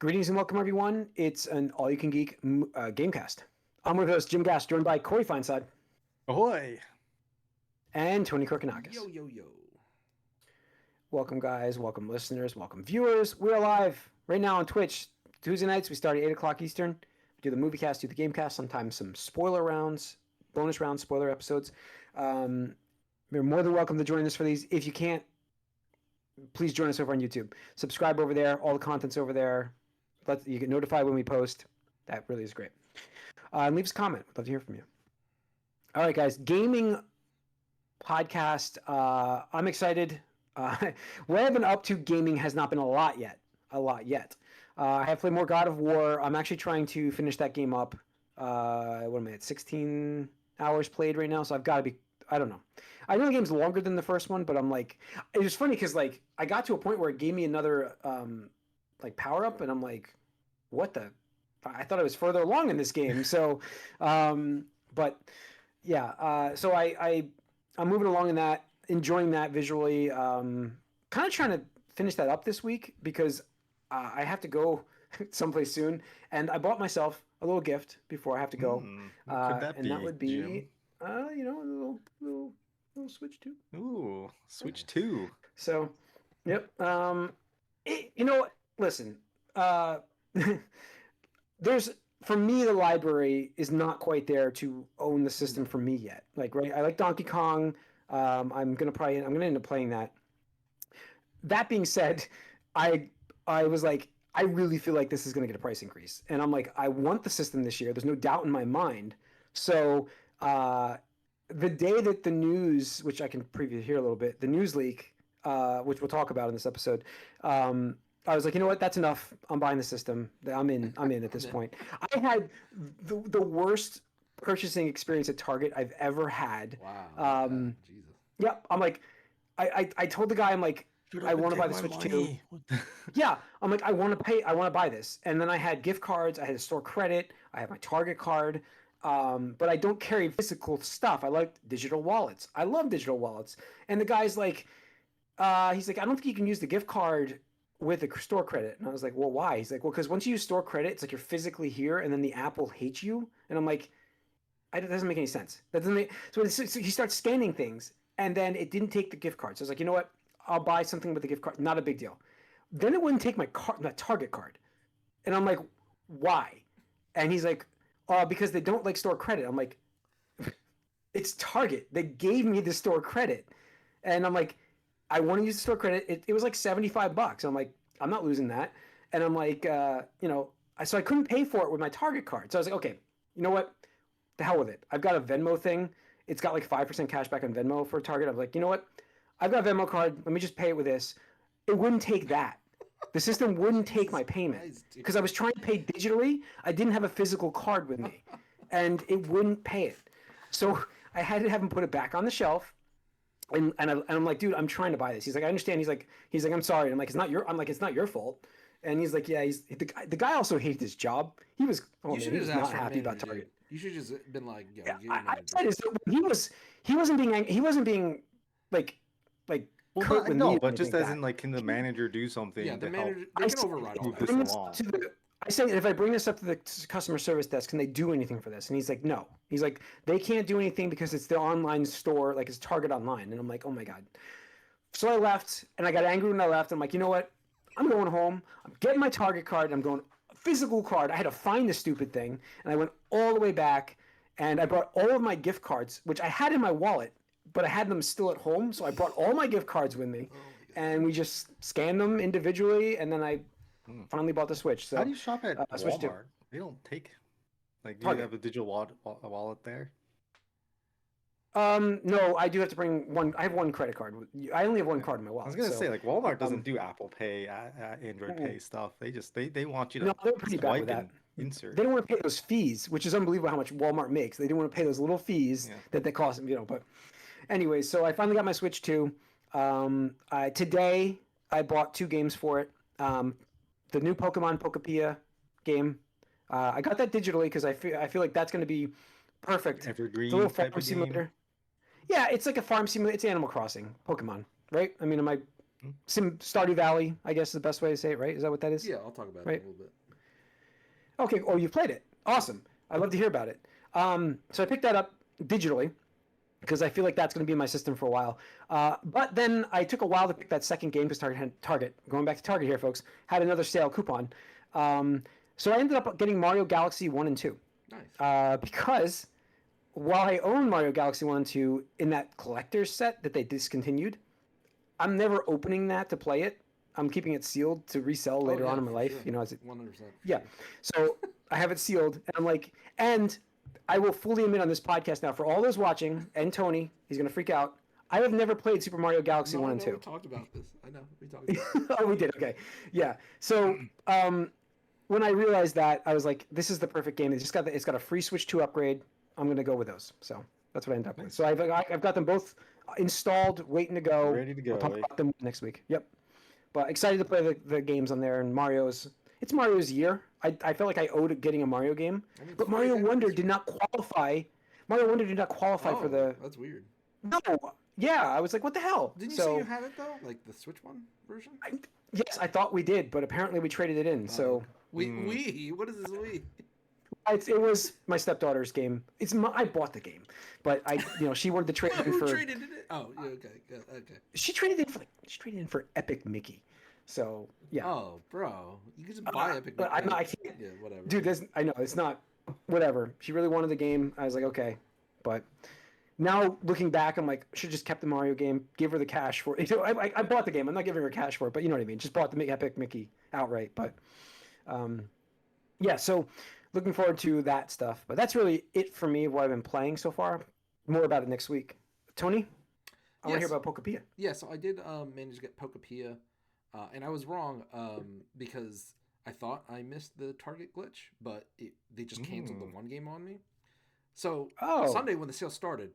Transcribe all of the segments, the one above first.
Greetings and welcome, everyone. It's an all-you-can-geek Gamecast. I'm one of hosts, Jim Gass, joined by Corey Feinside. Ahoy! And Tony Korkanakis. Yo, yo, yo. Welcome, guys. Welcome, listeners. Welcome, viewers. We're live right now on Twitch. Tuesday nights, we start at 8 o'clock Eastern. We do the movie cast, do the Gamecast, sometimes some spoiler rounds, bonus rounds, spoiler episodes. You're more than welcome to join us for these. If you can't, please join us over on YouTube. Subscribe over there. All the content's over there. You get notified when we post. That really is great. And leave us a comment. We'd love to hear from you. All right, guys. Gaming podcast. I'm excited. What I've been up to gaming has not been a lot yet. I have played more God of War. I'm actually trying to finish that game up. What am I at? 16 hours played right now. So I've got to be. I don't know. I know the game's longer than the first one, but I'm like, it was funny because like I got to a point where it gave me another like power up, and I'm like, what the? I thought I was further along in this game. So, but yeah. So I'm moving along in that, enjoying that visually. Kind of trying to finish that up this week because I have to go someplace soon, and I bought myself a little gift before I have to go. What could that and be, that would be, Jim? a little Switch 2. Ooh, Switch 2. So, yep. Listen. There's, for me, the library is not quite there to own the system for me yet. Like, right, I like Donkey Kong. I'm gonna end up playing that. That being said, I was like, I really feel like this is gonna get a price increase, and I'm like, I want the system this year. There's no doubt in my mind. So, the day that the news, which I can preview here a little bit, the news leak, which we'll talk about in this episode, I was like, you know what? That's enough. I'm buying the system. I'm in at this point. I had the worst purchasing experience at Target I've ever had. Wow. Jesus. Yep. I'm like, I told the guy, I'm like, I want to buy the Switch 2. Yeah. I'm like, I want to buy this. And then I had gift cards. I had a store credit. I have my Target card. But I don't carry physical stuff. I like digital wallets. I love digital wallets. And the guy's like, he's like, I don't think you can use the gift card with the store credit. And I was like, well, why? He's like, well, because once you use store credit, it's like you're physically here, and then the app will hate you. And I'm like, it doesn't make any sense. That doesn't make so he starts scanning things, and then it didn't take the gift card. So I was like, you know what? I'll buy something with the gift card. Not a big deal. Then it wouldn't take my Target card, and I'm like, why? And he's like, because they don't like store credit. I'm like, it's Target. They gave me the store credit, and I'm like, I want to use the store credit. It was like $75. I'm like, I'm not losing that. And I'm like, so I couldn't pay for it with my Target card. So I was like, okay, you know what? The hell with it. I've got a Venmo thing. It's got like 5% cash back on Venmo for Target. I was like, you know what? I've got a Venmo card. Let me just pay it with this. It wouldn't take that. The system wouldn't take my payment because I was trying to pay digitally. I didn't have a physical card with me, and it wouldn't pay it. So I had to have him put it back on the shelf. And I'm like, dude, I'm trying to buy this. He's like, I understand. He's like, I'm sorry. I'm like, it's not your fault. And he's like, yeah, the guy also hated his job. He was not happy about Target. You should just been like, yo, I said is he wasn't being like well, curt with me. But just as in like, can the manager do something? Yeah, the manager they can override all that. I say, if I bring this up to the customer service desk, can they do anything for this? And he's like, no. He's like, they can't do anything because it's the online store, like it's Target Online. And I'm like, oh my God. So I left, and I got angry when I left. I'm like, you know what? I'm going home. I'm getting my Target card. And I'm going physical card. I had to find the stupid thing. And I went all the way back, and I brought all of my gift cards, which I had in my wallet, but I had them still at home. So I brought all my gift cards with me, and we just scanned them individually, and then I finally bought the Switch. So how do you shop at Switch Walmart? They don't take, like, do you have a digital wallet there? No, I do have to bring one. I have one credit card. I only have one card in my wallet. I was gonna say, like, Walmart doesn't do Apple Pay, Android Pay stuff. They want you to they're pretty bad with that. Insert. They don't want to pay those fees, which is unbelievable how much Walmart makes. They don't want to pay those little fees that they cost them, But anyway, so I finally got my Switch 2. Today I bought 2 games for it. The new Pokemon Pokepia game. I got that digitally because I feel like that's going to be perfect. Evergreen it's a little type farm of simulator. Game. Yeah, it's like a farm simulator. It's Animal Crossing Pokemon, right? I mean, Stardew Valley, I guess is the best way to say it, right? Is that what that is? Yeah, I'll talk about right? it a little bit. Okay. Oh, you've played it. Awesome. I'd love to hear about it. So I picked that up digitally because I feel like that's going to be in my system for a while. But then I took a while to pick that second game because Target, going back to Target here, folks, had another sale coupon. So I ended up getting Mario Galaxy 1 and 2. Nice. Because while I own Mario Galaxy 1 and 2 in that collector's set that they discontinued, I'm never opening that to play it. I'm keeping it sealed to resell later on in my life. Sure. You know, as it 100%. Yeah. So I have it sealed, and I'm like, and I will fully admit on this podcast now, for all those watching, and Tony, he's going to freak out, I have never played Super Mario Galaxy 1 and 2. We talked about this. I know. We talked about this. Oh, we did? Okay. Yeah. So when I realized that, I was like, this is the perfect game. It's got a free Switch 2 upgrade. I'm going to go with those. So that's what I ended up with. So I've got them both installed, waiting to go. Ready to go. I'll talk about them next week. Yep. But excited to play the games on there, and it's Mario's year. I felt like I owed getting a Mario game, but Mario Wonder did not qualify. Mario Wonder did not qualify for the. That's weird. No, yeah, I was like, what the hell? Didn't you say you had it though, like the Switch 1 version? Yes, I thought we did, but apparently we traded it in. So we what is this we? It was my stepdaughter's game. I bought the game, but she wanted to trade it in for. Who traded it? Oh, yeah, okay. She traded it in for Epic Mickey. So yeah. Oh, bro, you can just buy Epic. But Mickey. I can't. Yeah, whatever. Dude, I know it's not. Whatever. She really wanted the game. I was like, okay, but now looking back, I'm like, should have just kept the Mario game. Give her the cash for it. I bought the game. I'm not giving her cash for it, but you know what I mean. Just bought the Epic Mickey outright. But yeah. So looking forward to that stuff. But that's really it for me. What I've been playing so far. More about it next week. Tony, I want to hear about Pokapia. Yeah. So I did manage to get Pokapia. And I was wrong because I thought I missed the Target glitch, but they just canceled the one game on me. So Sunday when the sale started,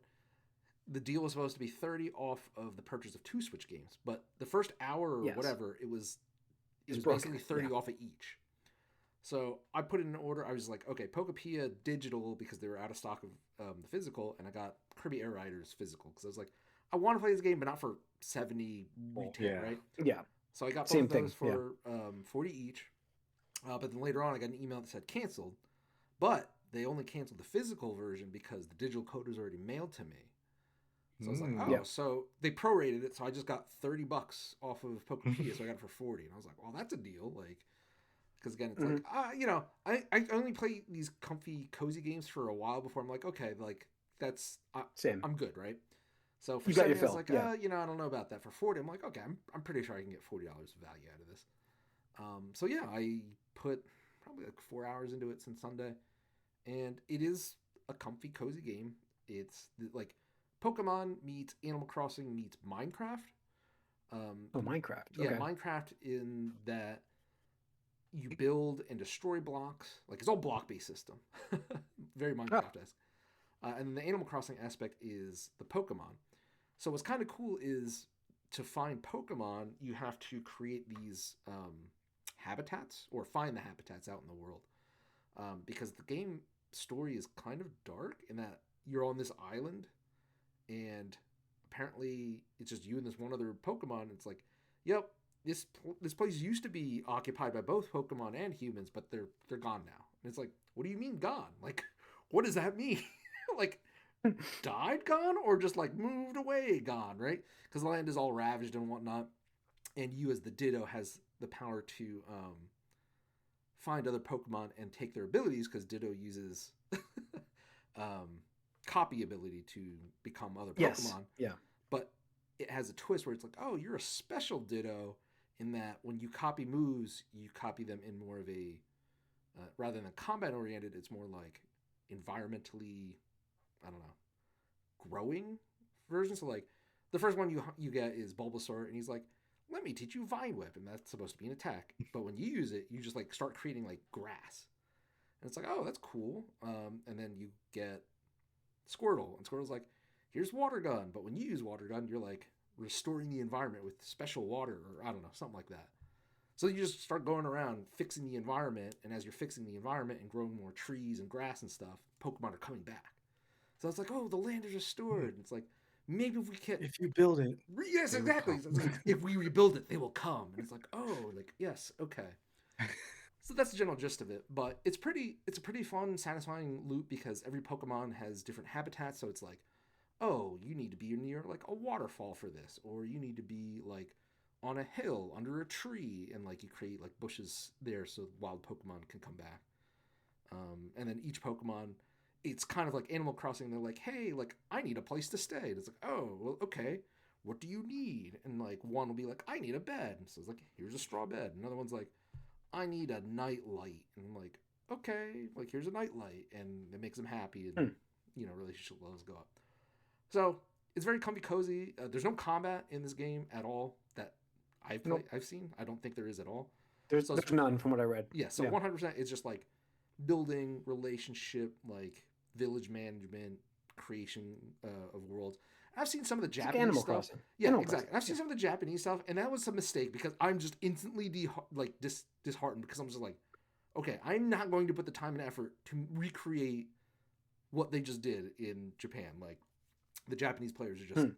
the deal was supposed to be 30 off of the purchase of 2 Switch games, but the first hour or whatever, it was basically 30 off of each. So I put in an order. I was like, okay, Pokapia digital because they were out of stock of the physical, and I got Kirby Air Riders physical because I was like, I want to play this game, but not for 70 retail, right? Yeah. So I got both of those for 40 each. But then later on, I got an email that said canceled. But they only canceled the physical version because the digital code was already mailed to me. So I was like, so they prorated it. So I just got $30 off of Pokemon. So I got it for 40. And I was like, well, that's a deal. Like, because again, it's like, I only play these comfy, cozy games for a while before I'm like, okay, like that's, Same. I'm good, right? So for 70, I was like, I don't know about that. For 40, I'm like, okay, I'm pretty sure I can get $40 of value out of this. So yeah, I put probably like 4 hours into it since Sunday, and it is a comfy, cozy game. It's like Pokemon meets Animal Crossing meets Minecraft. Minecraft. Okay. Yeah, Minecraft in that you build and destroy blocks. Like it's all block-based system, very Minecraft-esque. And the Animal Crossing aspect is the Pokemon. So what's kind of cool is to find Pokemon, you have to create these habitats or find the habitats out in the world. Because the game story is kind of dark in that you're on this island and apparently it's just you and this one other Pokemon. And it's like, yep, this place used to be occupied by both Pokemon and humans, but they're gone now. And it's like, what do you mean gone? Like, what does that mean? Like, died gone or just like moved away gone, right? Because the land is all ravaged and whatnot, and you as the Ditto has the power to find other Pokemon and take their abilities, because Ditto uses copy ability to become other Pokemon. Yes. Yeah. But it has a twist where it's like, oh, you're a special Ditto in that when you copy moves, you copy them in more of a rather than combat oriented, it's more like environmentally, I don't know, growing version. So like the first one you get is Bulbasaur, and he's like, let me teach you Vine Whip, and that's supposed to be an attack. But when you use it, you just like start creating like grass, and it's like, oh, that's cool. And then you get Squirtle, and Squirtle's like, here's Water Gun. But when you use Water Gun, you're like restoring the environment with special water, or I don't know, something like that. So you just start going around fixing the environment, and as you're fixing the environment and growing more trees and grass and stuff, Pokemon are coming back. So it's like, oh, the land is restored. And it's like, maybe if we can, if you build it, yes, exactly. If we rebuild it, they will come. And it's like, oh, like yes, okay. So that's the general gist of it. But it's a pretty fun, satisfying loop because every Pokemon has different habitats. So it's like, oh, you need to be near like a waterfall for this, or you need to be like on a hill under a tree, and like you create like bushes there so wild Pokemon can come back. And then each Pokemon, it's kind of like Animal Crossing. They're like, hey, like I need a place to stay. And it's like, oh, well, okay. What do you need? And like one will be like, I need a bed. So it's like, here's a straw bed. Another one's like, I need a night light. And I'm like, okay, like here's a night light, and it makes them happy, and relationship levels go up. So it's very comfy, cozy. There's no combat in this game at all that I've seen. I don't think there is at all. There's none from what I read. Yeah, so 100% is just like building, relationship, like village management, creation of worlds. I've seen some of the Japanese Animal stuff. Crossing. Yeah, Animal exactly. Crossing. I've seen some of the Japanese stuff, and that was a mistake because I'm just instantly disheartened because I'm just like, okay, I'm not going to put the time and effort to recreate what they just did in Japan. Like the Japanese players are just,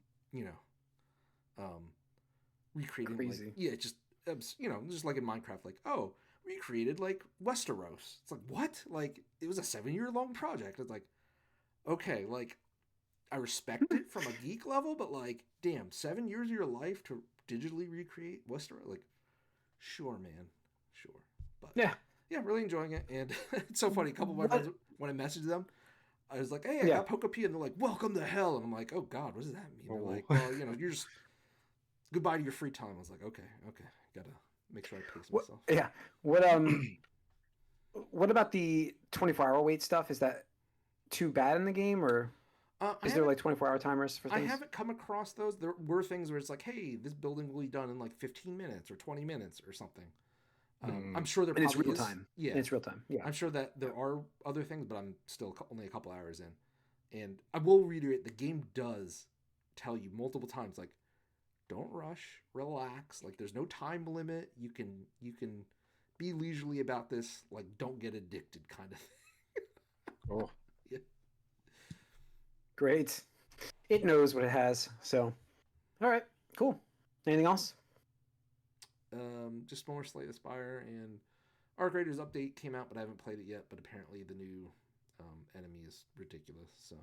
recreating. Crazy. Like, yeah, just just like in Minecraft, like, oh, recreated like Westeros. It's like, what? Like it was a 7-year long project. It's like, okay, like I respect it from a geek level, but like, damn, 7 years of your life to digitally recreate Westeros? Like, sure, man, sure. But yeah, really enjoying it, and it's so funny. A couple of my friends, when I messaged them, I was like, hey, I got Pokepi, and they're like, welcome to hell, and I'm like, oh God, what does that mean? They're like, well, you're just goodbye to your free time. I was like, okay, gotta make sure I pace myself. Yeah. What about the 24-hour wait stuff? Is that too bad in the game, or is there like 24-hour timers for things? I haven't come across those. There were things where it's like, hey, this building will be done in like 15 minutes or 20 minutes or something. I'm sure there probably is. Real time. Yeah, it's real time. Yeah, I'm sure that there are other things, but I'm still only a couple hours in. And I will reiterate, the game does tell you multiple times, like, don't rush, relax. Like, there's no time limit. You can be leisurely about this. Like, don't get addicted, kind of thing. Oh, yeah. Great. It knows what it has. So, all right, cool. Anything else? Just more Slay the Spire, and Arc Raiders update came out, but I haven't played it yet. But apparently the new enemy is ridiculous. So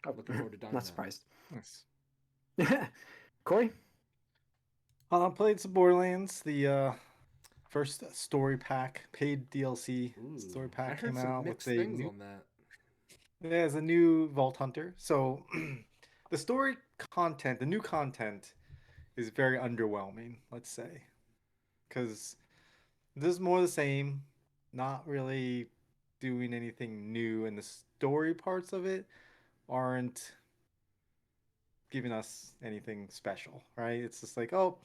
looking forward to dying. Not surprised. Nice. Corey? Played some Borderlands. The first story pack, paid DLC story pack came out with a new on that. There's a new Vault Hunter. So the story content, the new content, is very underwhelming, let's say, because this is more the same, not really doing anything new, and the story parts of it aren't giving us anything special, right? It's just like, oh,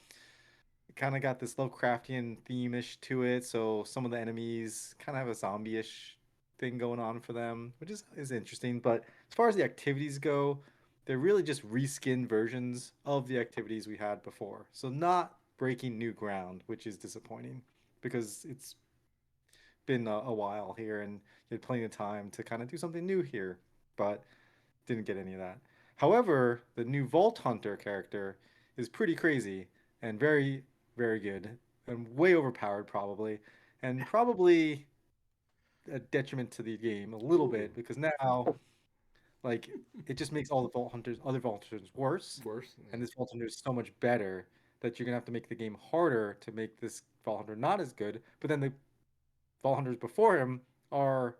it kind of got this Lovecraftian theme-ish to it, so some of the enemies kind of have a zombie-ish thing going on for them, which is interesting. But as far as the activities go, they're really just reskinned versions of the activities we had before. So not breaking new ground, which is disappointing because it's been a while here and you had plenty of time to kind of do something new here, but didn't get any of that. However, the new Vault Hunter character is pretty crazy and very, very good and way overpowered probably, and probably a detriment to the game a little bit because now like it just makes all the other Vault Hunters worse. Yeah. And this Vault Hunter is so much better that you're gonna have to make the game harder to make this Vault Hunter not as good. But then the Vault Hunters before him are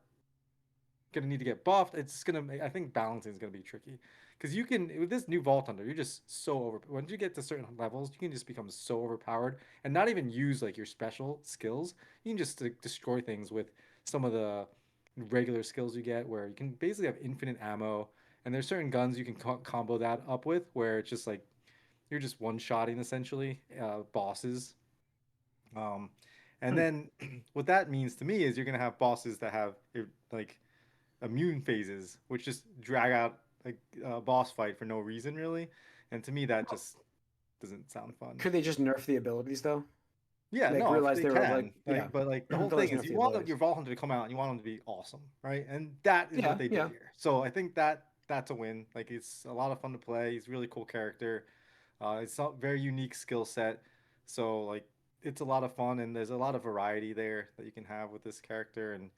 gonna need to get buffed. It's gonna I think balancing is gonna be tricky because you can with this new Vault Hunter, you're just so over. Once you get to certain levels, you can just become so overpowered and not even use like your special skills. You can just destroy things with some of the regular skills you get, where you can basically have infinite ammo, and there's certain guns you can combo that up with, where it's just like you're just one-shotting essentially bosses. And then what that means to me is you're gonna have bosses that have like immune phases, which just drag out a boss fight for no reason really. And to me, that just doesn't sound fun. Could they just nerf the abilities though? Yeah, like, no, realize they were can. like, yeah. But like the whole thing is you want your Vault Hunter to come out and you want them to be awesome, right? And that is what they did here. So I think that that's a win. Like it's a lot of fun to play. He's a really cool character. It's a very unique skill set. So like it's a lot of fun and there's a lot of variety there that you can have with this character and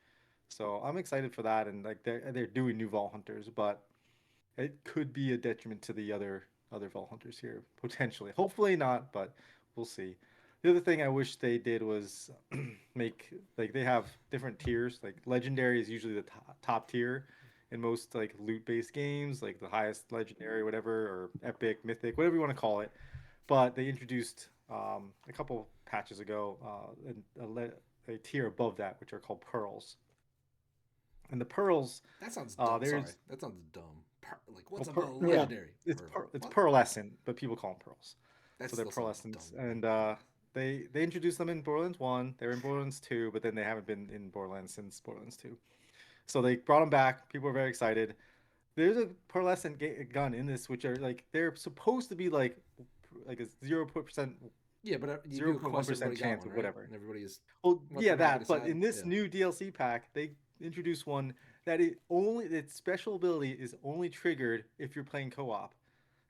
so I'm excited for that and like they're doing new Vault Hunters, but it could be a detriment to the other Vault Hunters here potentially. Hopefully not, but we'll see. The other thing I wish they did was make like they have different tiers. Like legendary is usually the top tier in most like loot-based games, like the highest legendary, whatever, or epic, mythic, whatever you want to call it. But they introduced a couple patches ago a tier above that, which are called pearls. And the pearls, That sounds dumb. there's Sorry, that sounds dumb. Like what's well, a yeah. legendary? it's pearlescent, but people call them pearls. That So they're still sounds pearlescents, dumb. and they introduced them in Borderlands 1. They're in Borderlands 2, but then they haven't been in Borderlands since Borderlands 2. So they brought them back. People are very excited. There's a pearlescent gun in this, which are like they're supposed to be like a 0%. Yeah, but you Zero do point a quest, 1% everybody got chance one, of right? whatever. And everybody's Well, let yeah, them have that. it But aside. in this Yeah. new DLC pack, they introduced one that its special ability is only triggered if you're playing co-op.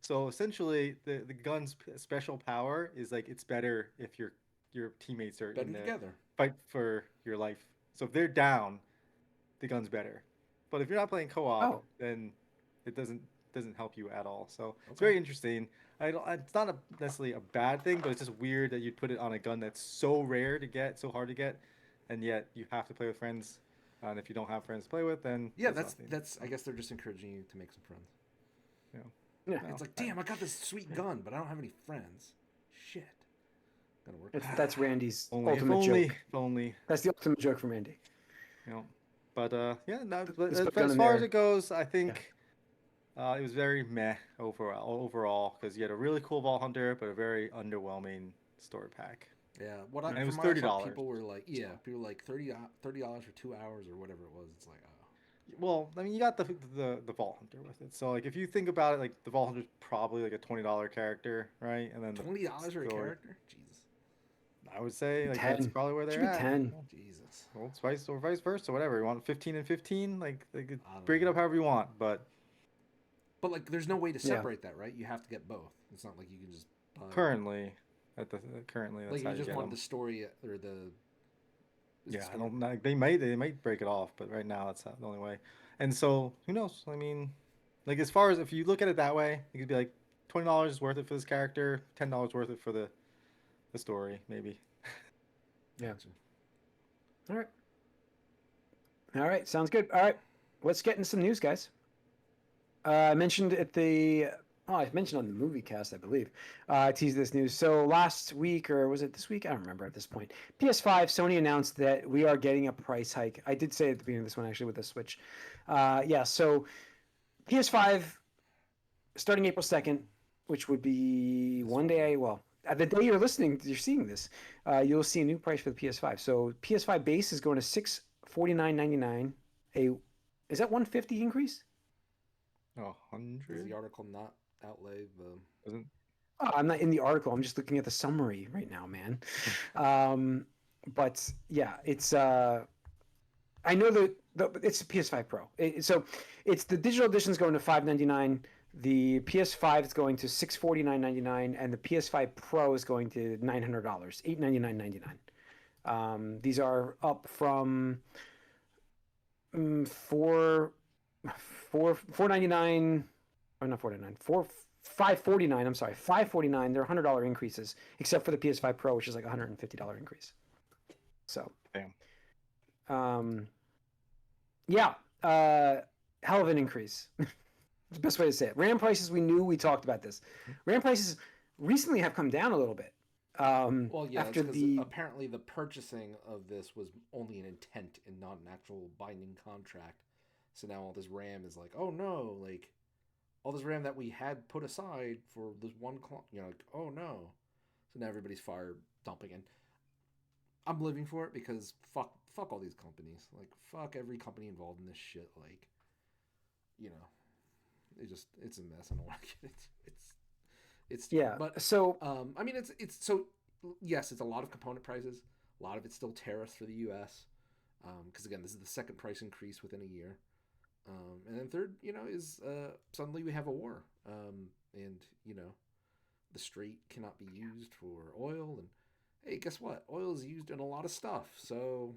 So essentially, the gun's special power is like it's better if your teammates are better in the together. fight for your life. So if they're down, the gun's better. But if you're not playing co-op, Oh, then it doesn't help you at all. So it's Okay. very interesting. I don't, it's not necessarily a bad thing, but it's just weird that you'd put it on a gun that's so rare to get, so hard to get, and yet you have to play with friends. And if you don't have friends to play with, then Yeah, there's nothing. that's. I guess they're just encouraging you to make some friends. You know, yeah. no, It's like, damn, I got this sweet gun, but I don't have any friends. Shit. Gotta work. That's Randy's only ultimate if joke. only, That's the ultimate joke from Randy. you know. But yeah, no, Let's put a gun as in far there. as it goes, I think it was very meh overall because you had a really cool Vault Hunter, but a very underwhelming story pack. Yeah, And it was from what I saw, $30. people were like, yeah, people were like $30 for 2 hours or whatever it was. It's like, oh, Well, I mean, you got the Vault Hunter with it. So like, if you think about it, like the Vault Hunter's probably like a $20 character, right? And then the $20 for a story- character? Jesus. I would say like 10. that's probably where Should they're be at. 10. Jesus. Well, it's vice versa, whatever. You want 15 and 15, like I don't break it know. up however you want. But But like, there's no way to Yeah. separate that, right? You have to get both. It's not like you can just buy. currently, currently that's like how you you just get wanted them. the story or the. is it Yeah, I story? don't know. They might break it off, but right now that's the only way. And so who knows? I mean, like as far as if you look at it that way, you could be like $20 is worth it for this character, $10 worth it for the story, maybe. Yeah. All right. All right. Sounds good. All right. Let's get into some news, guys. I mentioned I mentioned on the movie cast, I believe. I teased this news. So last week, or was it this week? I don't remember at this point. PS5, Sony announced that we are getting a price hike. I did say at the beginning of this one, actually, with the Switch. Yeah, so PS5 starting April 2nd, which would be one day, well, the day you're seeing this, you'll see a new price for the PS5. So PS5 base is going to $649.99. Is that 150 increase? Oh, Does 100? the article not outlay the? Doesn't Oh, I'm not in the article. I'm just looking at the summary right now, man. But yeah, it's I know it's the PS5 Pro. So it's the digital edition is going to $599. The PS5 is going to $649.99, and the PS5 Pro is going to $900, $899.99. These are up from $499, or not $499, $549. I'm sorry, $549. They're $100 increases, except for the PS5 Pro, which is like a $150 increase. So, damn. Yeah, hell of an increase. It's the best way to say it. RAM prices, we talked about this. RAM prices recently have come down a little bit. Well, yeah, after apparently the purchasing of this was only an intent and not an actual binding contract. So now all this RAM is like, oh no, like all this RAM that we had put aside for this one, like, oh no. So now everybody's fire dumping, and I'm living for it because fuck all these companies. Like fuck every company involved in this shit. Like, you know, it's a mess. I don't want to get it's yeah. But so I mean, it's so yes, it's a lot of component prices. A lot of it's still tariffs for the U.S. Because again, this is the second price increase within a year. And then third, is suddenly we have a war, and the strait cannot be used for oil. And hey, guess what? Oil is used in a lot of stuff. So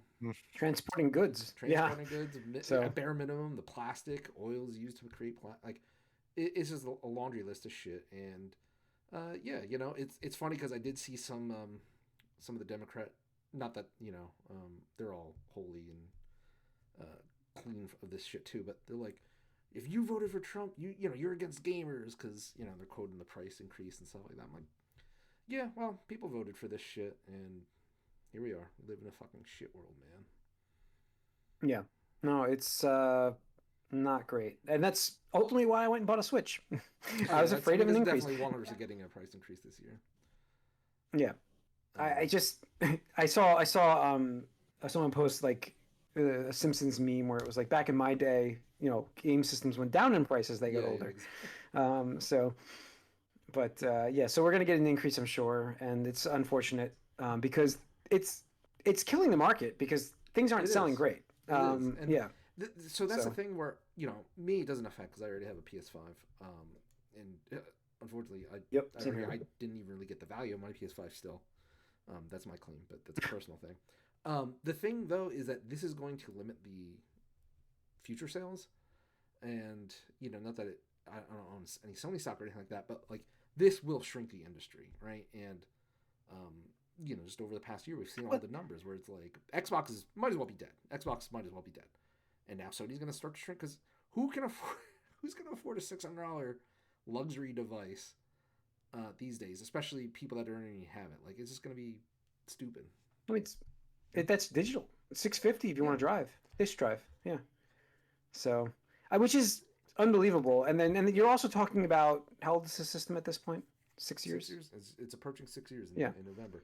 transporting goods, goods, so at bare minimum, the plastic oil is used to create it's just a laundry list of shit. And it's funny because I did see some of the Democrat, not that they're all holy and clean of this shit too, but they're like, if you voted for Trump, you're against gamers because they're quoting the price increase and stuff like that. I'm like, yeah, well, people voted for this shit, and here we are, we live in a fucking shit world, man. Yeah, no, it's not great, and that's ultimately why I went and bought a Switch. I was afraid of an increase. Definitely 100% getting a price increase this year. Yeah, I just I saw someone post like a Simpsons meme where it was like, back in my day, game systems went down in price as they got older. Exactly. So we're gonna get an increase, I'm sure, and it's unfortunate because it's killing the market because things aren't selling great. So that's the thing where me, it doesn't affect because I already have a PS5, and unfortunately I didn't even really get the value of my PS5 still. That's my claim, but that's a personal thing. The thing though is that this is going to limit the future sales, and not that I don't own any Sony stock or anything like that, but like this will shrink the industry, right? And just over the past year, we've seen all the numbers where it's like Xbox might as well be dead. Xbox might as well be dead, and now Sony's going to start to shrink because who's going to afford a $600 luxury device these days, especially people that don't already have it? Like, it's just going to be stupid. I mean, that's digital. It's $650 if you want to drive. Disk drive, yeah. So, which is unbelievable. And then you're also talking about, how old is the system at this point? 6 years. 6 years. It's approaching 6 years in November.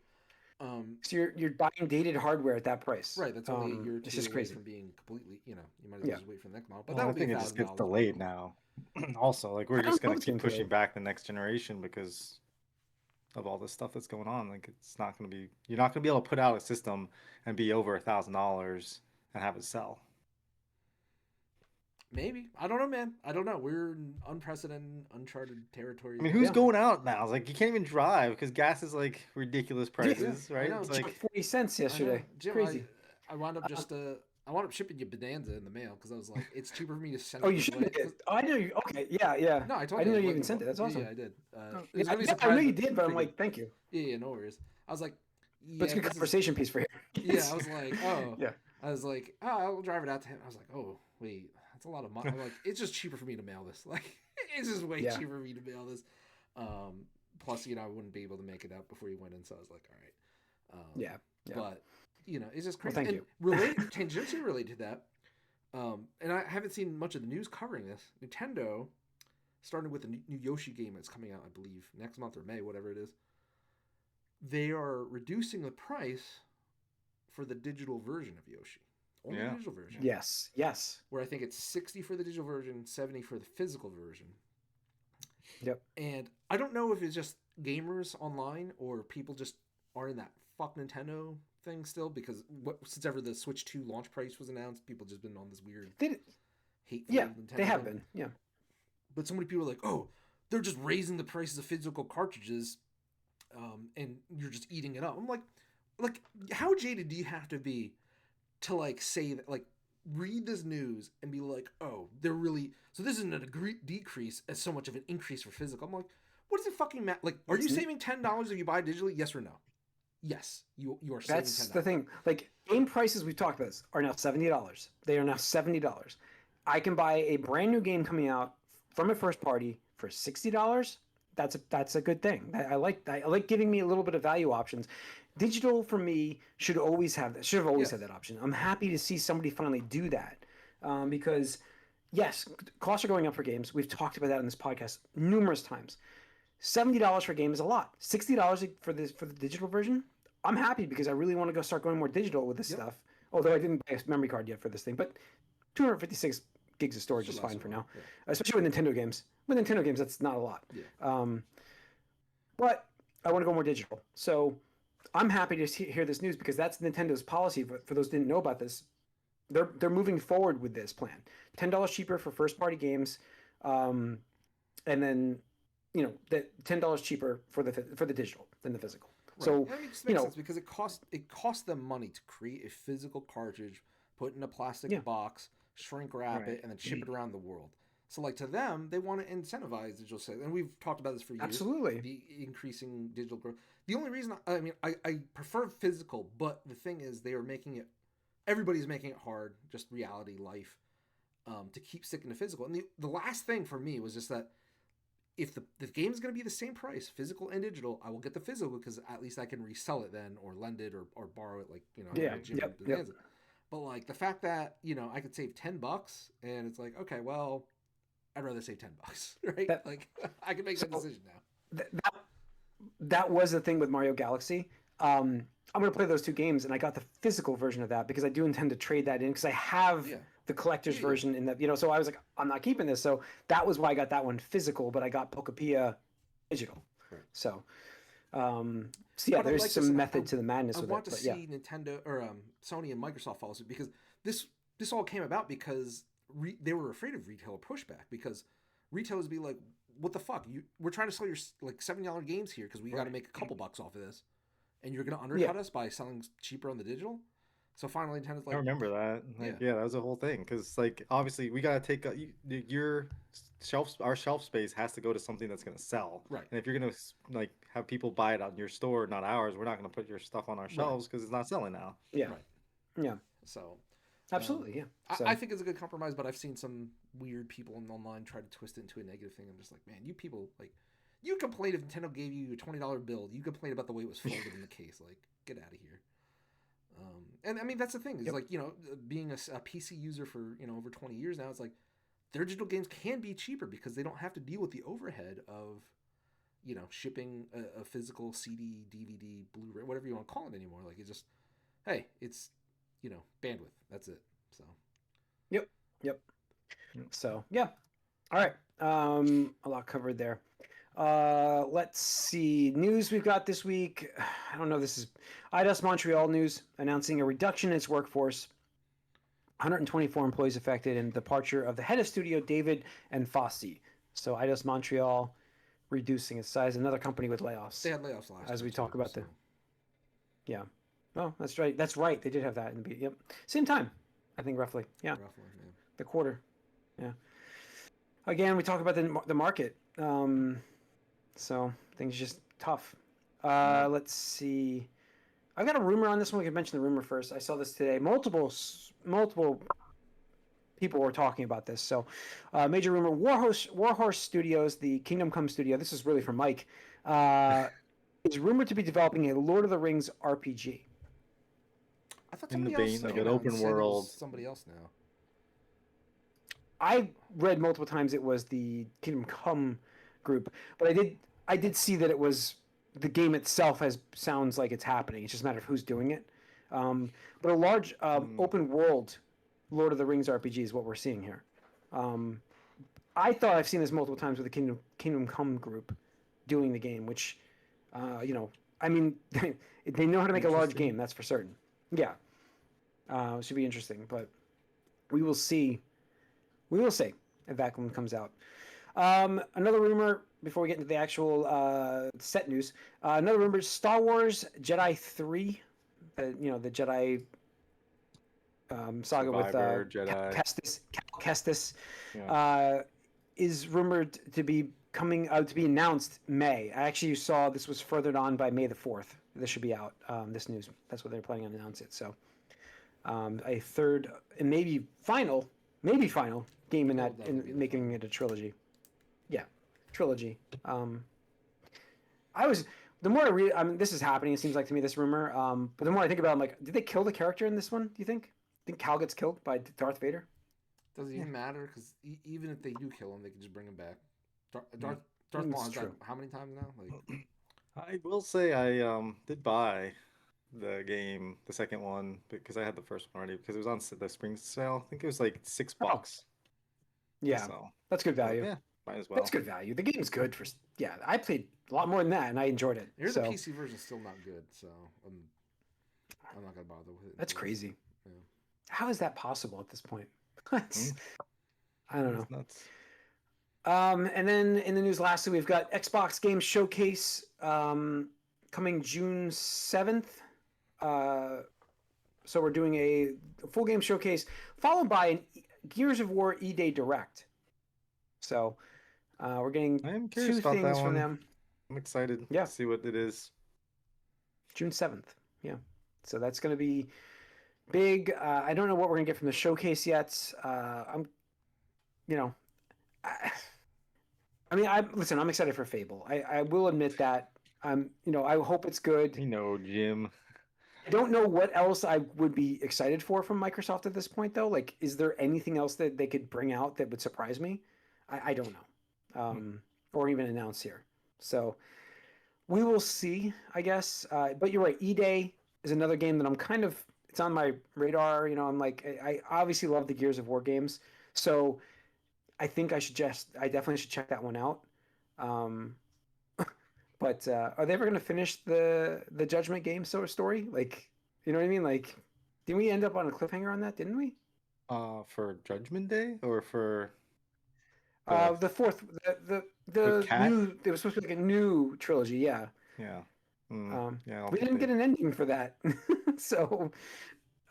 So you're buying dated hardware at that price, right? That's only a year or two away from being completely. You might as well just wait for the next model. But I think it just gets delayed now. Also, like, we're just gonna keep pushing back the next generation because of all this stuff that's going on. Like, it's not gonna be. You're not gonna be able to put out a system and be over $1,000 and have it sell. Maybe. I don't know, man. I don't know. We're in unprecedented, uncharted territory. I mean, who's going out now? It's like, you can't even drive because gas is like ridiculous prices, right? It's like 40 cents yesterday. Jim, crazy. I wound up I wound up shipping you Bonanza in the mail because I was like, it's cheaper for me to send it. Oh, you shipped it? Oh, I know you. Okay, yeah. No, I told you. I didn't know you even sent it. That's awesome. Yeah, I did. I know you did, but I'm like, thank you. Yeah, no worries. I was like, but it's a good conversation piece for here. Yeah, I was like, oh. Yeah. I was like, I'll drive it out to him. I was like, oh, wait. That's a lot of money. I'm like, it's just cheaper for me to mail this. Like, it's just way cheaper for me to mail this. Plus, I wouldn't be able to make it out before you went in, so I was like, all right. Yeah. But it's just crazy. Well, thank you. Tangentially related to that, and I haven't seen much of the news covering this. Nintendo, starting with a new Yoshi game that's coming out, I believe, next month or May, whatever it is. They are reducing the price for the digital version of Yoshi. Only the digital version. Yes. Where I think it's $60 for the digital version, $70 for the physical version. Yep. And I don't know if it's just gamers online or people just are in that fuck Nintendo thing still, because since ever the Switch 2 launch price was announced, people just been on this weird hateful Nintendo they have thing. been. Yeah. But so many people are like, oh, they're just raising the prices of physical cartridges, and you're just eating it up. I'm like, how jaded do you have to be to like say that, like, read this news and be like, oh, they're really, so this isn't a decrease as so much of an increase for physical. I'm like, what does it fucking matter? Like, are you saving $10 if you buy digitally? Yes or no? Yes, you are saving $10. That's the thing. Like, game prices, we've talked about this, are now $70. They are now $70. I can buy a brand new game coming out from a first party for $60. That's a good thing. I like giving me a little bit of value options. Digital for me should have always had that option. I'm happy to see somebody finally do that, because yes, costs are going up for games. We've talked about that in this podcast numerous times. $70 for a game is a lot. $60 for the digital version, I'm happy because I really want to start going more digital with this stuff. Although I didn't buy a memory card yet for this thing, but 256 gigs of storage is fine for now, especially with Nintendo games. With Nintendo games, that's not a lot. But I want to go more digital. So I'm happy to hear this news because that's Nintendo's policy. For those who didn't know about this, they're moving forward with this plan. $10 cheaper for first party games, and then the $10 cheaper for the digital than the physical. Right. So I mean, it just makes sense because it costs them money to create a physical cartridge, put it in a plastic box, shrink wrap it, and then ship it around the world. So, like, to them, they want to incentivize digital sales. And we've talked about this for years. Absolutely. The increasing digital growth. The only reason, I prefer physical, but the thing is, everybody's making it hard, just reality, life, to keep sticking to physical. And the last thing for me was just that if the game is going to be the same price, physical and digital, I will get the physical because at least I can resell it then or lend it or borrow it, like, Yep. But, like, the fact that, I could save $10 and it's like, okay, well, I'd rather save $10, right? I can make that decision now. That was the thing with Mario Galaxy. I'm going to play those two games, and I got the physical version of that because I do intend to trade that in because I have the collector's version in that. So I was like, I'm not keeping this. So that was why I got that one physical, but I got Pokepia digital. Right. So there's some method to the madness with it. I want to see Nintendo or Sony and Microsoft follow suit because this all came about because they were afraid of retailer pushback because retailers be like, what the fuck? We're trying to sell your like $7 games here because we got to make a couple bucks off of this, and you're going to undercut us by selling cheaper on the digital. So finally, Nintendo's like, I remember that. That was a whole thing because like obviously we got to take our shelf space has to go to something that's going to sell. Right. And if you're going to like have people buy it on your store, not ours, we're not going to put your stuff on our shelves because it's not selling now. Yeah. Right. Yeah. So. Absolutely, yeah. I think it's a good compromise, but I've seen some weird people online try to twist it into a negative thing. I'm just like, man, you people, like, you complained if Nintendo gave you a $20 bill. You complained about the way it was folded in the case. Like, get out of here. And I mean, that's the thing. Is like, being a PC user for, over 20 years now, it's like their digital games can be cheaper because they don't have to deal with the overhead of, shipping a physical CD, DVD, Blu-ray, whatever you want to call it anymore. Like, it's just, hey, it's, bandwidth. That's it. So. Yep. So, yeah. All right. A lot covered there. Let's see. News we've got this week. I don't know. This is Eidos Montreal news announcing a reduction in its workforce. 124 employees affected and departure of the head of studio, David and Fossey. So Eidos Montreal reducing its size. Another company with layoffs. They had layoffs last as we talk about Yeah. Oh, that's right. That's right. They did have that in the beginning. Yep. Same time, I think, roughly. Yeah. Roughly, yeah. The quarter. Yeah. Again, we talk about the market. So things are just tough. Let's see. I've got a rumor on this one. We can mention the rumor first. I saw this today. Multiple people were talking about this. So, major rumor: Warhorse Studios, the Kingdom Come studio. This is really from Mike. Is rumored to be developing a Lord of the Rings RPG. I thought somebody else like an open world. Somebody else now. I read multiple times it was the Kingdom Come group, but I did see that it was the game itself sounds like it's happening. It's just a matter of who's doing it. But a large open world Lord of the Rings RPG is what we're seeing here. I thought I've seen this multiple times with the Kingdom Come group doing the game, which, I mean, they know how to make a large game. That's for certain. Yeah. It should be interesting, but we will see. We will see if that one comes out. Another rumor before we get into the actual set news. Another rumor: Star Wars Jedi 3. The Jedi saga Survivor, with Jedi. Kestis is rumored to be coming out to be announced May. I actually saw this was furthered on by May the 4th. This should be out. This news. That's what they're planning on announce it. So a third and maybe final game in that in making it a trilogy. Yeah, trilogy. The more I read, I mean, this is happening. It seems like to me this rumor. But the more I think about it, I'm like, did they kill the character in this one? Do you think? Think Cal gets killed by Darth Vader? Doesn't even matter because even if they do kill him, they can just bring him back. Darth Maul has died how many times now? Like, I will say I did buy the game, the second one, because I had the first one already because it was on the spring sale. I think it was like $6. Yeah, so, that's good value. Yeah, might as well. That's good value. The game's good for. Yeah, I played a lot more than that, and I enjoyed it. The PC version's still not good, so I'm not gonna bother with it. That's crazy. Yeah. How is that possible at this point? I don't know. It's nuts. And then in the news lastly, we've got Xbox Game Showcase coming June 7th. So we're doing a full game showcase followed by an Gears of War E-Day Direct. So we're getting I'm 2 curious about that things from one. them. I'm excited Yeah. to see what it is. June 7th. Yeah. So that's going to be big. I don't know what we're going to get from the showcase yet. I'm excited for Fable. I will admit that. I hope it's good. Jim. I don't know what else I would be excited for from Microsoft at this point, though. Like, is there anything else that they could bring out that would surprise me? I don't know, or even announce here. So we will see, I guess. But you're right. E-Day is another game that it's on my radar. I'm like, I obviously love the Gears of War games, so I think I definitely should check that one out. But are they ever going to finish the Judgment game story? Like, you know what I mean? Like, didn't we end up on a cliffhanger on that? Didn't we? For Judgment Day or for the fourth, the new. It was supposed to be like a new trilogy. Yeah. Yeah. Yeah. We didn't get an ending for that, so.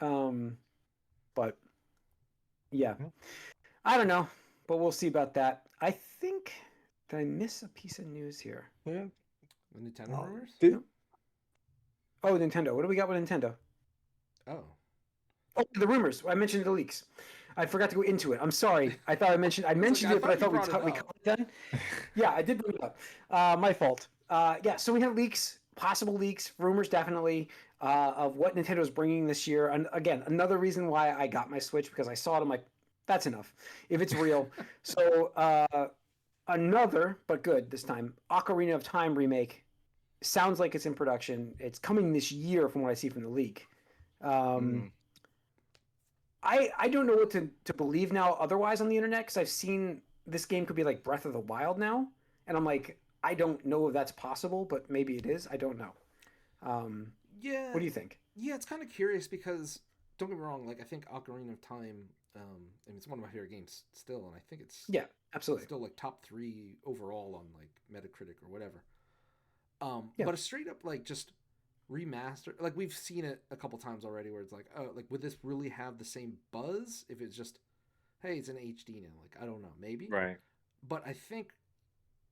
But yeah, I don't know, but we'll see about that. I think. Did I miss a piece of news here? Yeah. The Nintendo rumors? Oh, Nintendo. What do we got with Nintendo? Oh, the rumors. I mentioned the leaks. I forgot to go into it. I'm sorry. I thought I mentioned it, but I thought we covered it then. Yeah, I did bring it up. My fault. Yeah, so we had leaks, possible leaks, rumors definitely, of what Nintendo's bringing this year. And again, another reason why I got my Switch, because I saw it, I'm like, that's enough. If it's real. So another, but good this time, Ocarina of Time remake. Sounds like it's in production. It's coming this year from what I see from the leak. I don't know what to believe now otherwise on the internet, because I've seen this game could be like Breath of the Wild now. And I'm like, I don't know if that's possible, but maybe it is. I don't know. Yeah. What do you think? Yeah, it's kind of curious because, don't get me wrong, like I think Ocarina of Time, and it's one of my favorite games still, and I think it's absolutely still like top 3 overall on like Metacritic or whatever. Yeah. But a straight up like just remaster, like we've seen it a couple times already, where it's like, oh, like would this really have the same buzz if it's just, hey, it's an HD now? Like I don't know, maybe. Right. But I think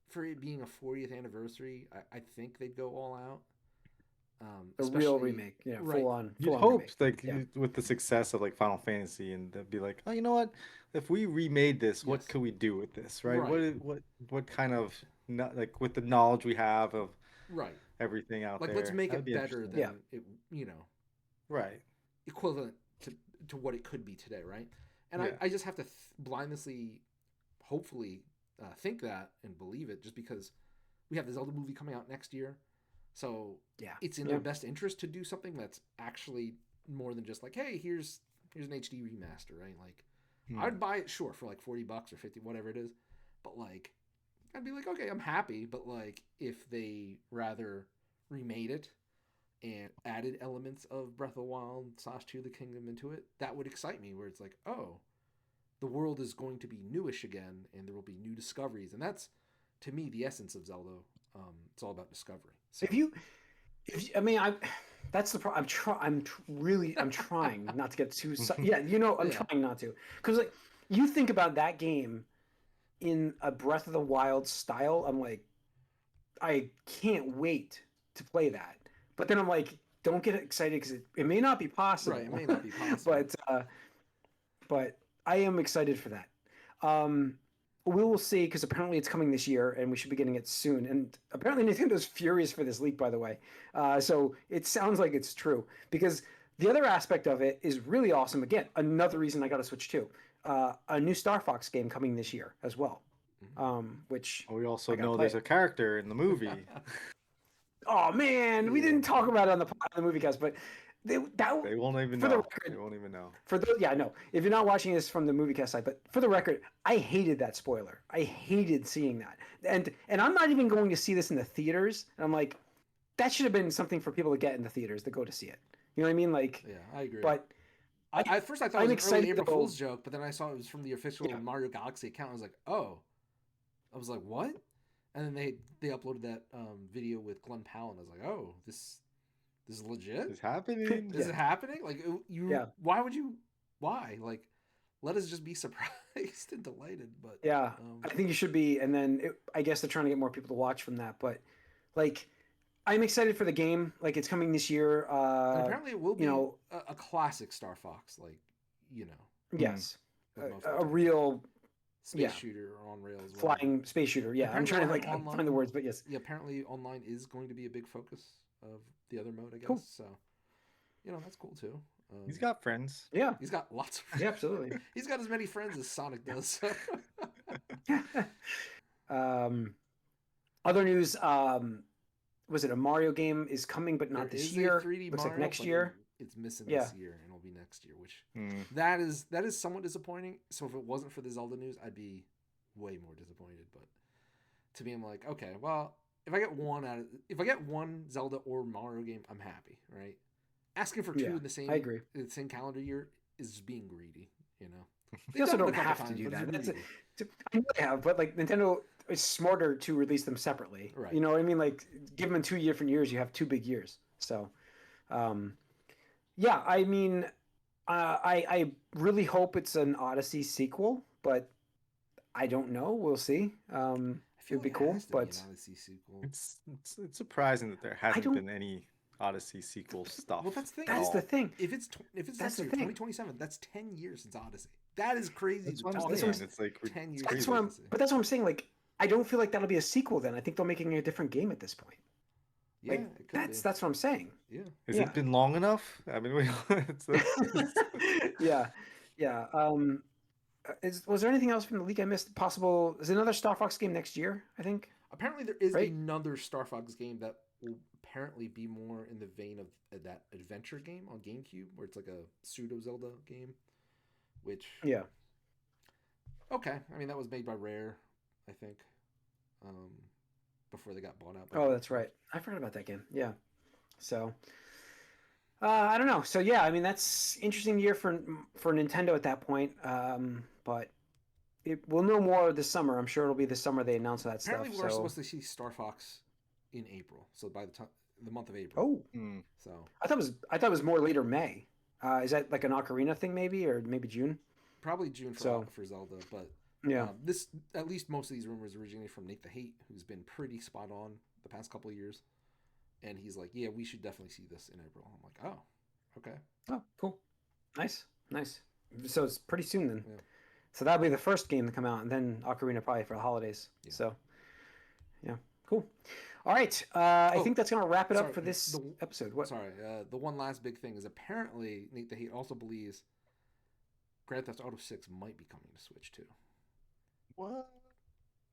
for it being a 40th anniversary, I think they'd go all out. A real remake, right. full on. You'd hope with the success of like Final Fantasy, and they'd be like, oh, you know what? If we remade this, what could we do with this, right? What kind of with the knowledge we have of everything out there, like let's make it better than it, right, equivalent to what it could be today, right? And I just have to blindlessly, hopefully, think that and believe it, just because we have the Zelda movie coming out next year. So it's in their best interest to do something that's actually more than just like, hey, here's an HD remaster, right? Like, I'd buy it for like $40 or 50, whatever it is. But like, I'd be like, okay, I'm happy. But like, if they rather remade it and added elements of Breath of the Wild / Tears of the Kingdom into it, that would excite me. Where it's like, oh, the world is going to be newish again, and there will be new discoveries, and that's to me the essence of Zelda. It's all about discovery. So that's the problem. I'm trying not to get too. I'm trying not to, because like you think about that game in a Breath of the Wild style. I'm like, I can't wait to play that. But then I'm like, don't get excited because it may not be possible. Right, it may not be possible. but I am excited for that. We will see, because apparently it's coming this year and we should be getting it soon. And apparently Nintendo's furious for this leak, by the way. So it sounds like it's true, because the other aspect of it is really awesome. Again, another reason I got to Switch too. A new Star Fox game coming this year as well. Which we also know there's a character in the movie. Oh man, we didn't talk about it on the movie cast, but they won't even know. They won't even know. For those, I know. If you're not watching this from the movie cast side, but for the record, I hated that spoiler. I hated seeing that, and I'm not even going to see this in the theaters. And I'm like, that should have been something for people to get in the theaters to go to see it. You know what I mean? Like, yeah, I agree. But At first I thought I'm it was an early excited April though. Fool's joke, but then I saw it was from the official Yeah. Mario Galaxy account. I was like, oh. I was like, what? And then they uploaded that video with Glenn Powell, and I was like, oh, this is legit. It's happening. Is it happening? Like you? Yeah. Why would you? Why? Like, let us just be surprised and delighted. But Yeah, I think you should be. And then I guess they're trying to get more people to watch from that. But like, I'm excited for the game. Like, it's coming this year. and apparently it will be you know, a classic Star Fox. Like, you know, yes, with most a of the real space shooter on rails. flying space shooter. Yeah, I'm trying to like online, find the words, but yes. Yeah, apparently online is going to be a big focus of the other mode, I guess. Cool. So, that's cool too. He's got friends. Yeah, He's got lots of friends. yeah, absolutely. He's got as many friends as Sonic does. Other news. Was it a Mario game is coming, but not There this is year? a 3D Looks Mario, like next but year. It's missing Yeah. this year, and it'll be next year. Which Mm. that is somewhat disappointing. So if it wasn't for the Zelda news, I'd be way more disappointed. But to me, I'm like, okay, well, if I get one Zelda or Mario game, I'm happy, right? Asking for two Yeah, in the same I agree. in the same calendar year is just being greedy, you know. They also done it don't a couple have to times, do but that. it's That's greedy. I know they have, but like Nintendo is smarter to release them separately. Right. You know what I mean? Like give them in 2 different years, you have 2 big years. So, yeah, I mean, I really hope it's an Odyssey sequel, but I don't know. We'll see. I feel It'd be like it cool, has to be an but Odyssey sequel. It's surprising that there hasn't don't- been any Odyssey sequel stuff. Well, that's the thing. that's the thing. If it's That's next the year, thing. 2027, that's 10 years since Odyssey. That is crazy That's to what I'm talk saying. about. It's like 10 years. it's That's crazy. what that's what I'm saying. Like, I don't feel like that'll be a sequel. Then I think they're making a different game at this point. Yeah, Like, it could be. that's what I'm saying. Yeah. Has Yeah. it been long enough? I mean, Yeah, yeah. Was there anything else from the leak I missed? Possible? Is another Star Fox game next year? I think. Apparently, there is Right? another Star Fox game that will apparently be more in the vein of that adventure game on GameCube, where it's like a pseudo Zelda game. Which, Yeah. okay, I mean that was made by Rare, I think, before they got bought out. By Oh, that's right. I forgot about that game. Yeah. So, I don't know. So yeah, I mean that's interesting year for Nintendo at that point. But we'll know more this summer. I'm sure it'll be this summer they announce that Apparently, stuff. we're So, supposed to see Star Fox in April. So by the month of April. oh, Mm. So I thought it was more later May. Is that like an Ocarina thing maybe, or maybe June? probably June So- for Zelda, but Yeah. this at least most of these rumors originate from Nate the Hate, who's been pretty spot on the past couple of years, and he's like, "Yeah, we should definitely see this in April." I'm like, "Oh, okay." Oh, cool. Nice. So it's pretty soon then. Yeah. So that'll be the first game to come out, and then Ocarina probably for the holidays. Yeah. So, yeah, cool. All right. I Oh, think that's going to wrap it up sorry, for this the- episode. What? Sorry, the one last big thing is apparently Nate the Hate also believes Grand Theft Auto 6 might be coming to Switch too. What?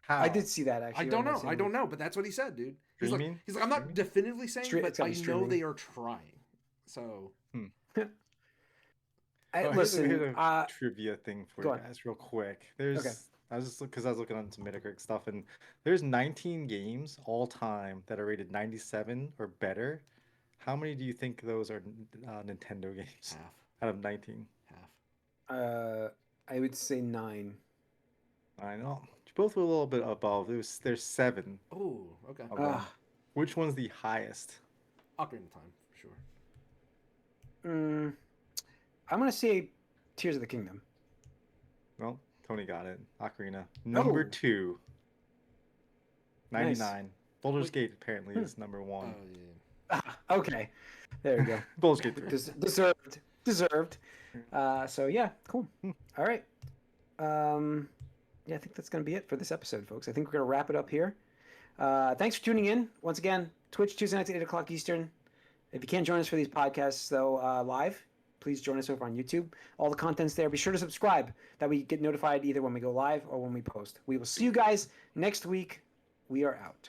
How? I did see that actually. I don't know, but that's what he said, dude. He's like, Streaming? I'm not definitively saying, It's but gotta I be know streaming. they are trying. So Listen, here's a trivia thing for go you on. guys, real quick. There's, Okay. I was just because I was looking on some Metacritic stuff, and there's 19 games all time that are rated 97 or better. How many do you think those are Nintendo games half, out of 19? half. I would say 9. I know. Both were a little bit above. There's 7 Oh, okay. of them. Ah. Which one's the highest? Ocarina of Time for sure. I'm going to say Tears of the Kingdom. Well, Tony got it. Ocarina. Number Oh. 2. 99. Nice. Baldur's Gate apparently is number Oh 1. yeah. Okay. There you go. Baldur's Gate 3. Deserved. So yeah, cool. All right. Yeah, I think that's going to be it for this episode, folks. I think we're going to wrap it up here. Thanks for tuning in. Once again, Twitch, Tuesday nights at 8 o'clock Eastern. If you can't join us for these podcasts, though, live, please join us over on YouTube. All the content's there. Be sure to subscribe that we get notified either when we go live or when we post. We will see you guys next week. We are out.